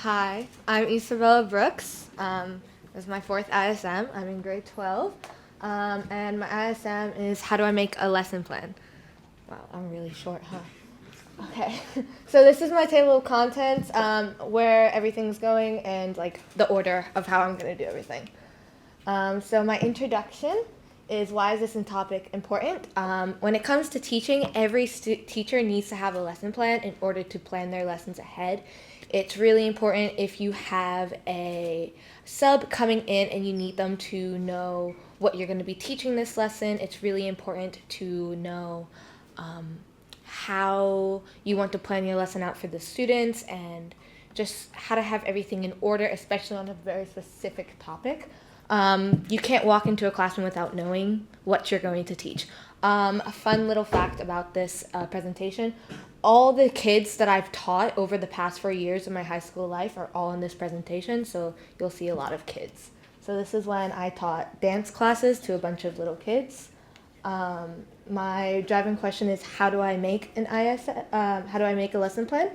Hi, I'm Izabella Brooks. This is my fourth ISM. I'm in grade 12. And my ISM is how do I make a lesson plan? Wow, I'm really short, huh? Okay, so this is my table of contents, where everything's going and like the order of how I'm going to do everything. So my introduction is why is this in topic important? When it comes to teaching, every teacher needs to have a lesson plan in order to plan their lessons ahead. It's really important if you have a sub coming in and you need them to know what you're going to be teaching this lesson. It's really important to know how you want to plan your lesson out for the students and just how to have everything in order, especially on a very specific topic. You can't walk into a classroom without knowing what you're going to teach. A fun little fact about this presentation, all the kids that I've taught over the past 4 years of my high school life are all in this presentation, so you'll see a lot of kids. So this is when I taught dance classes to a bunch of little kids. My driving question is how do I make an how do I make a lesson plan?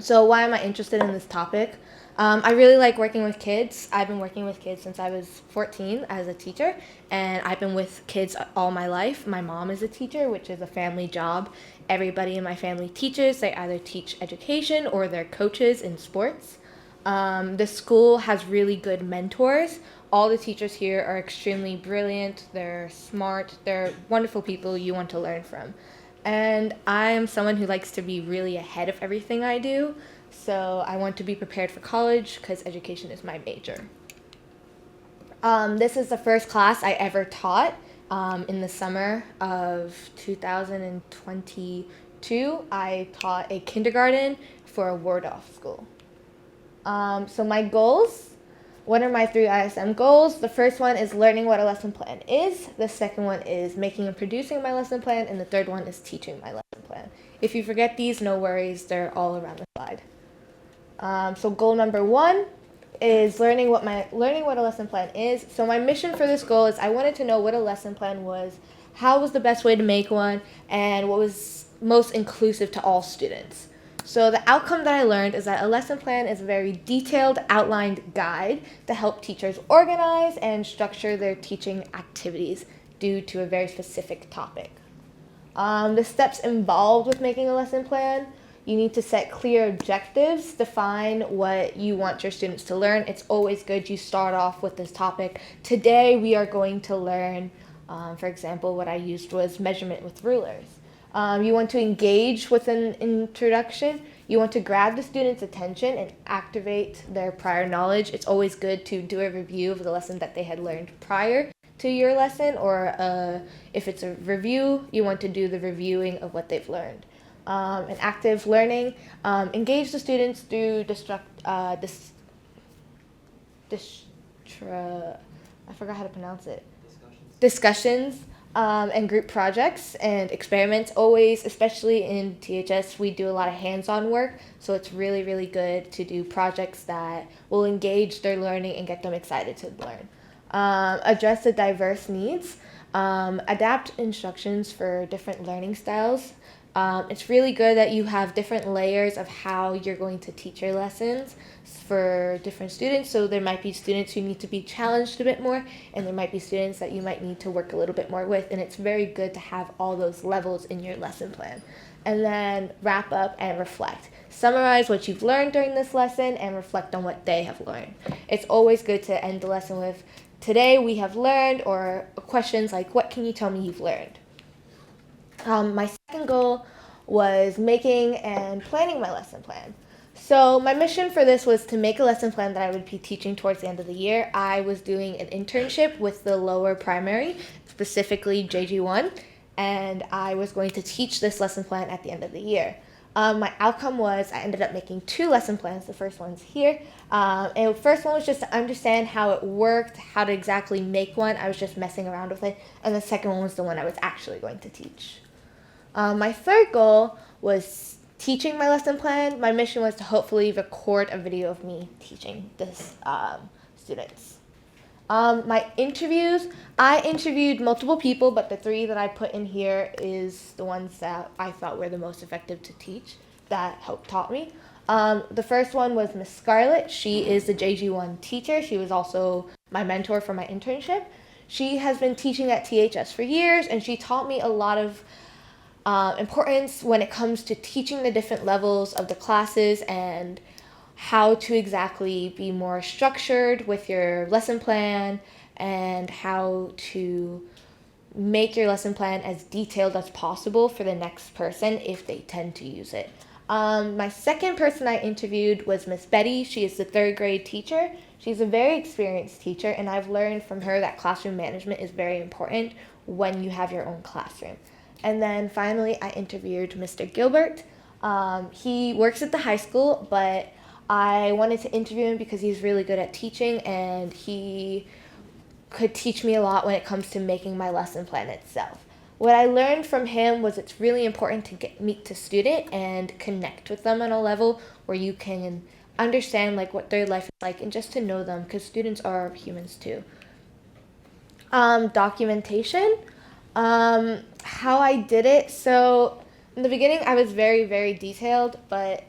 So why am I interested in this topic? I really like working with kids. I've been working with kids since I was 14 as a teacher, and I've been with kids all my life. My mom is a teacher, which is a family job. Everybody in my family teaches. They either teach education or they're coaches in sports. The school has really good mentors. All the teachers here are extremely brilliant. They're smart. They're wonderful people you want to learn from. And I am someone who likes to be really ahead of everything I do. So I want to be prepared for college because education is my major. This is the first class I ever taught in the summer of 2022. I taught a kindergarten for a ward-off school. So my goals, what are my 3 ISM goals? The first one is learning what a lesson plan is. The second one is making and producing my lesson plan. And the third one is teaching my lesson plan. If you forget these, no worries. They're all around the slide. So goal number 1 is learning what a lesson plan is. So my mission for this goal is I wanted to know what a lesson plan was, how was the best way to make one, and what was most inclusive to all students. So the outcome that I learned is that a lesson plan is a very detailed, outlined guide to help teachers organize and structure their teaching activities due to a very specific topic. The steps involved with making a lesson plan: you need to set clear objectives, define what you want your students to learn. It's always good you start off with this topic. Today we are going to learn, for example, what I used was measurement with rulers. You want to engage with an introduction. You want to grab the student's attention and activate their prior knowledge. It's always good to do a review of the lesson that they had learned prior to your lesson, or if it's a review, you want to do the reviewing of what they've learned. And active learning, engage the students through I forgot how to pronounce it. Discussions. And group projects and experiments. Always, especially in THS, we do a lot of hands-on work, so it's really, really good to do projects that will engage their learning and get them excited to learn. Address the diverse needs. Adapt instructions for different learning styles. It's really good that you have different layers of how you're going to teach your lessons for different students. So there might be students who need to be challenged a bit more, and there might be students that you might need to work a little bit more with. And it's very good to have all those levels in your lesson plan. And then wrap up and reflect. Summarize what you've learned during this lesson and reflect on what they have learned. It's always good to end the lesson with, today we have learned, or questions like, what can you tell me you've learned? My second goal was making and planning my lesson plan. So my mission for this was to make a lesson plan that I would be teaching towards the end of the year. I was doing an internship with the lower primary, specifically JG1, and I was going to teach this lesson plan at the end of the year. My outcome was I ended up making 2 lesson plans. The first one's here. And the first one was just to understand how it worked, how to exactly make one. I was just messing around with it. And the second one was the one I was actually going to teach. My third goal was teaching my lesson plan. My mission was to hopefully record a video of me teaching this students. My interviews, I interviewed multiple people, but the 3 that I put in here is the ones that I thought were the most effective to teach, that taught me. The first one was Miss Scarlett. She is the JG1 teacher. She was also my mentor for my internship. She has been teaching at THS for years, and she taught me a lot of importance when it comes to teaching the different levels of the classes and how to exactly be more structured with your lesson plan and how to make your lesson plan as detailed as possible for the next person if they tend to use it. My second person I interviewed was Miss Betty. She is the third grade teacher. She's a very experienced teacher, and I've learned from her that classroom management is very important when you have your own classroom. And then finally, I interviewed Mr. Gilbert. He works at the high school, but I wanted to interview him because he's really good at teaching, and he could teach me a lot when it comes to making my lesson plan itself. What I learned from him was it's really important to meet the student and connect with them on a level where you can understand like what their life is like and just to know them, because students are humans too. Documentation. How I did it. So in the beginning I was very, very detailed, but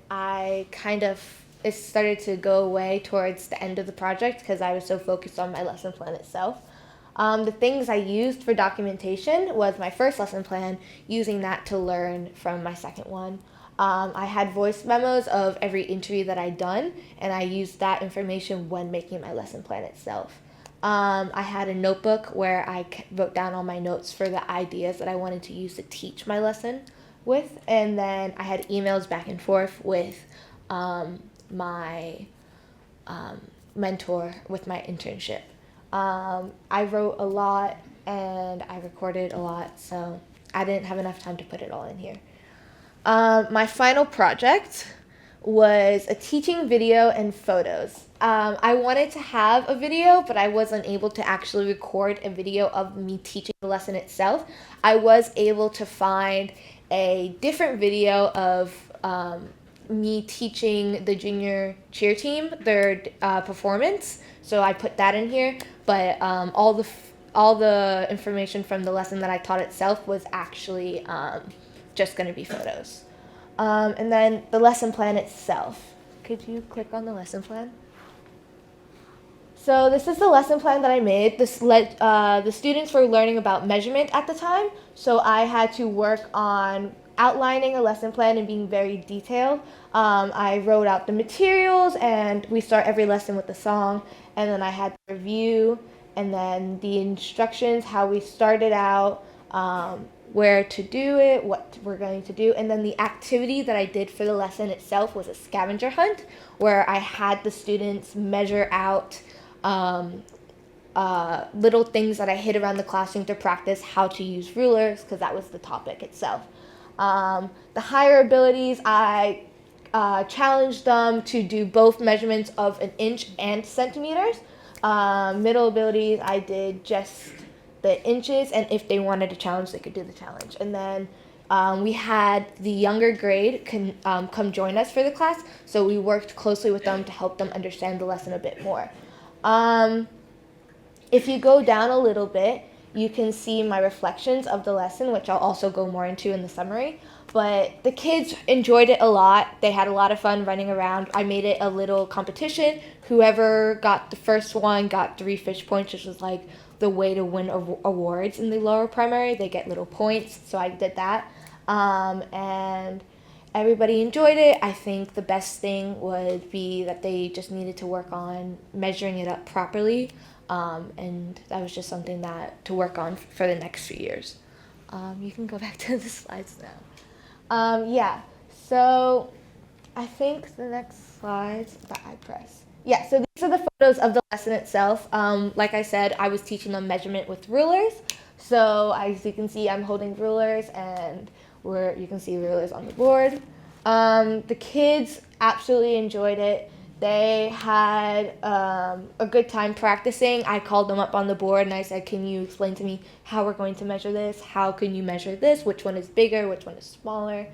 it started to go away towards the end of the project because I was so focused on my lesson plan itself. The things I used for documentation was my first lesson plan, using that to learn from my second one. I had voice memos of every interview that I'd done, and I used that information when making my lesson plan itself. I had a notebook where I wrote down all my notes for the ideas that I wanted to use to teach my lesson with, and then I had emails back and forth with my mentor with my internship. I wrote a lot and I recorded a lot, so I didn't have enough time to put it all in here. My final project was a teaching video and photos. I wanted to have a video, but I wasn't able to actually record a video of me teaching the lesson itself. I was able to find a different video of me teaching the junior cheer team their performance, so I put that in here. But all the information from the lesson that I taught itself was actually just going to be photos. And then the lesson plan itself. Could you click on the lesson plan? So this is the lesson plan that I made. The students were learning about measurement at the time, so I had to work on outlining a lesson plan and being very detailed. I wrote out the materials, and we start every lesson with a song, and then I had the review, and then the instructions, how we started out, where to do it, what we're going to do, and then the activity that I did for the lesson itself was a scavenger hunt, where I had the students measure out little things that I hid around the classroom to practice how to use rulers, because that was the topic itself. The higher abilities, I challenged them to do both measurements of an inch and centimeters. Middle abilities, I did just the inches, and if they wanted a challenge, they could do the challenge. And then we had the younger grade come join us for the class, so we worked closely with them to help them understand the lesson a bit more. If you go down a little bit, you can see my reflections of the lesson, which I'll also go more into in the summary. But the kids enjoyed it a lot. They had a lot of fun running around. I made it a little competition. Whoever got the first one got 3 fish points, which was like the way to win awards in the lower primary. They get little points, so I did that. And everybody enjoyed it. I think the best thing would be that they just needed to work on measuring it up properly. And that was just something to work on for the next few years. You can go back to the slides now. So I think the next slide's that I press. Yeah, so these are the photos of the lesson itself. Like I said, I was teaching them measurement with rulers. So as you can see, I'm holding rulers, and you can see rulers on the board. The kids absolutely enjoyed it. They had a good time practicing. I called them up on the board and I said, can you explain to me how we're going to measure this? How can you measure this? Which one is bigger? Which one is smaller?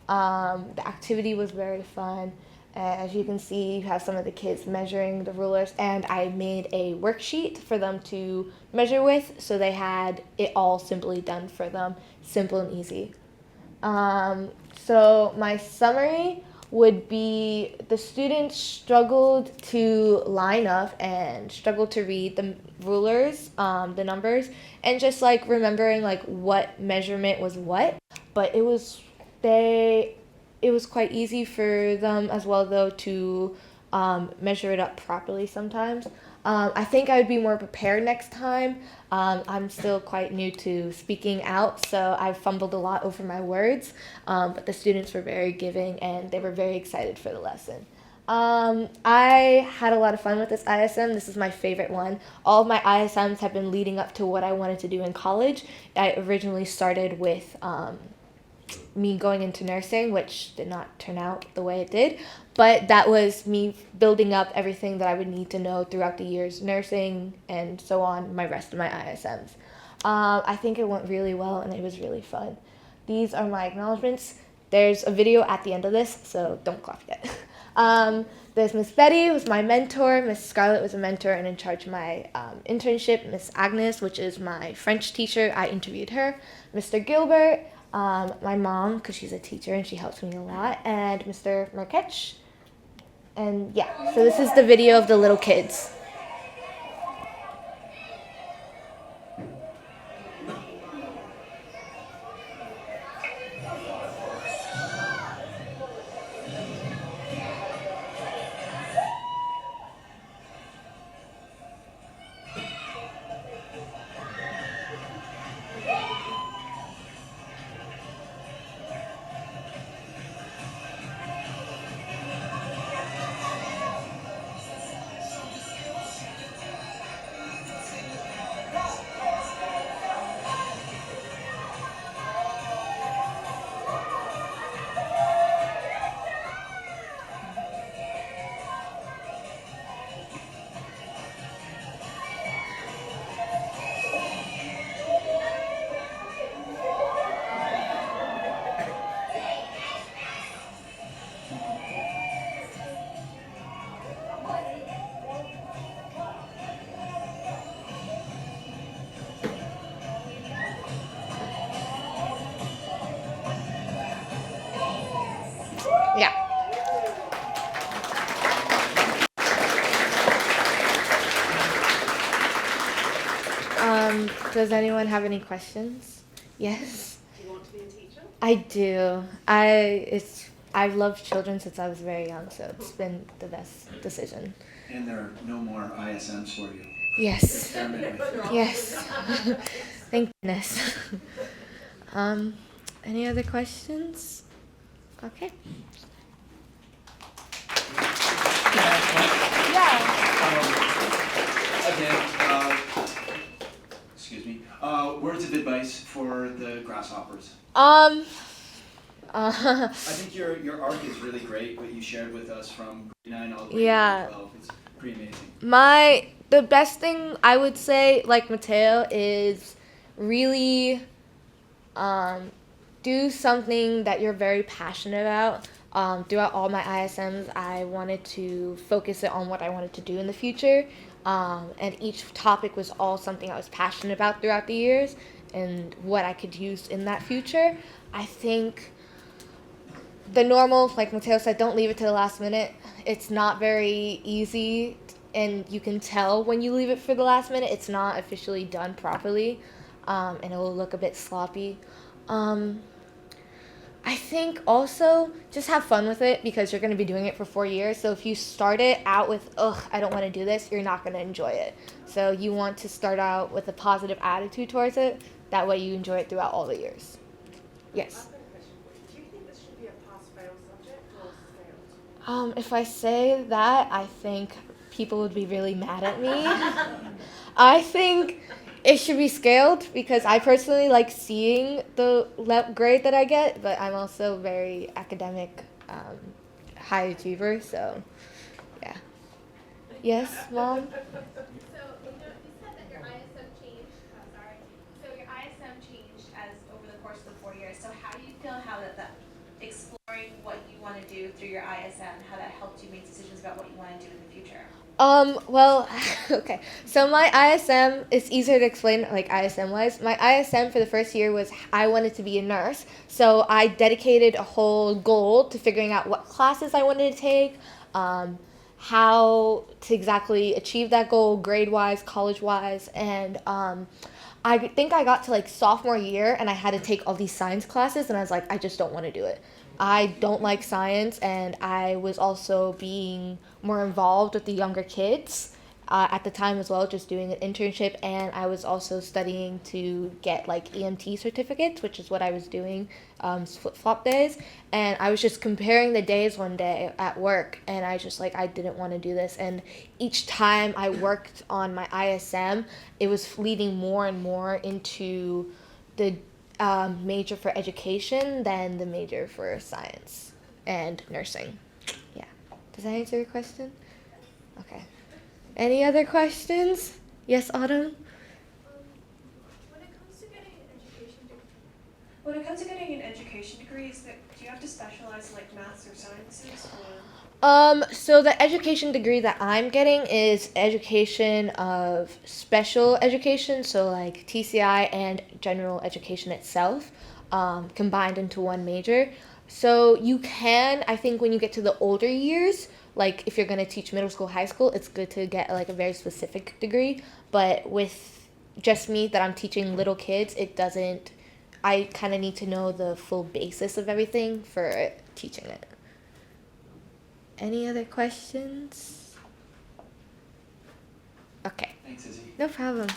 The activity was very fun. As you can see, you have some of the kids measuring the rulers, and I made a worksheet for them to measure with, so they had it all simply done for them, simple and easy. So my summary would be the students struggled to line up and struggled to read the rulers, the numbers, and just like remembering like what measurement was what. But it was quite easy for them as well though to measure it up properly sometimes. I think I would be more prepared next time. I'm still quite new to speaking out, so I've fumbled a lot over my words, but the students were very giving and they were very excited for the lesson. I had a lot of fun with this ISM. This is my favorite one. All of my ISMs have been leading up to what I wanted to do in college. I originally started with me going into nursing, which did not turn out the way it did. But that was me building up everything that I would need to know throughout the years, nursing and so on, my rest of my ISMs. I think it went really well and it was really fun. These are my acknowledgements. There's a video at the end of this, so don't clap yet. There's Miss Betty, who was my mentor. Miss Scarlett was a mentor and in charge of my internship. Miss Agnes, which is my French teacher, I interviewed her. Mr. Gilbert, my mom, because she's a teacher and she helps me a lot, and Mr. Markech. And yeah, so this is the video of the little kids. Yeah. Does anyone have any questions? Yes. Do you want to be a teacher? I do. I've loved children since I was very young, so it's been the best decision. And there are no more ISMs for you. Yes. Experiment with it. Yes. Thank goodness. Any other questions? Okay. Again, excuse me. Words of advice for the grasshoppers. I I think your arc is really great. What you shared with us from grade 9 all the way Yeah. to grade 12. It's pretty amazing. The best thing I would say, like Mateo, is really do something that you're very passionate about. Throughout all my ISMs, I wanted to focus it on what I wanted to do in the future. And each topic was all something I was passionate about throughout the years and what I could use in that future. I think the normal, like Mateo said, don't leave it to the last minute. It's not very easy, and you can tell when you leave it for the last minute, it's not officially done properly, and it will look a bit sloppy. I think also just have fun with it because you're going to be doing it for 4 years. So if you start it out with, ugh, I don't want to do this, you're not going to enjoy it. So you want to start out with a positive attitude towards it. That way you enjoy it throughout all the years. Yes. I've got a question for you. Do you think this should be a pass-fail subject or scaled? If I say that, I think people would be really mad at me. I think it should be scaled because I personally like seeing the grade that I get, but I'm also very academic, high achiever, so yeah. Yes, Mom? So, you said that your ISM changed. So your ISM changed as over the course of the 4 years. So how do you feel how that exploring what you want to do through your ISM, how that helped you make decisions about what you want to do in the future? Well, okay. So my ISM, it's easier to explain like ISM wise. My ISM for the first year was I wanted to be a nurse. So I dedicated a whole goal to figuring out what classes I wanted to take, how to exactly achieve that goal grade wise, college wise, and I think I got to like sophomore year and I had to take all these science classes and I was like, I just don't want to do it. I don't like science, and I was also being more involved with the younger kids at the time as well, just doing an internship, and I was also studying to get like EMT certificates, which is what I was doing flip flop days. And I was just comparing the days one day at work, and I just like I didn't want to do this. And each time I worked on my ISM, it was leading more and more into the major for education than the major for science and nursing. Yeah. Does that answer your question? Okay. Any other questions? Yes, Autumn? When it comes to getting an education degree, When it comes to getting an education degree, do you have to specialize in like maths or sciences or? So the education degree that I'm getting is education of special education, so like TCI and general education itself, combined into one major. So you can, I think when you get to the older years, like if you're gonna teach middle school, high school, it's good to get like a very specific degree. But with just me that I'm teaching little kids, it doesn't, I kind of need to know the full basis of everything for teaching it. Any other questions? Okay, Thanks, Izzy. no problem.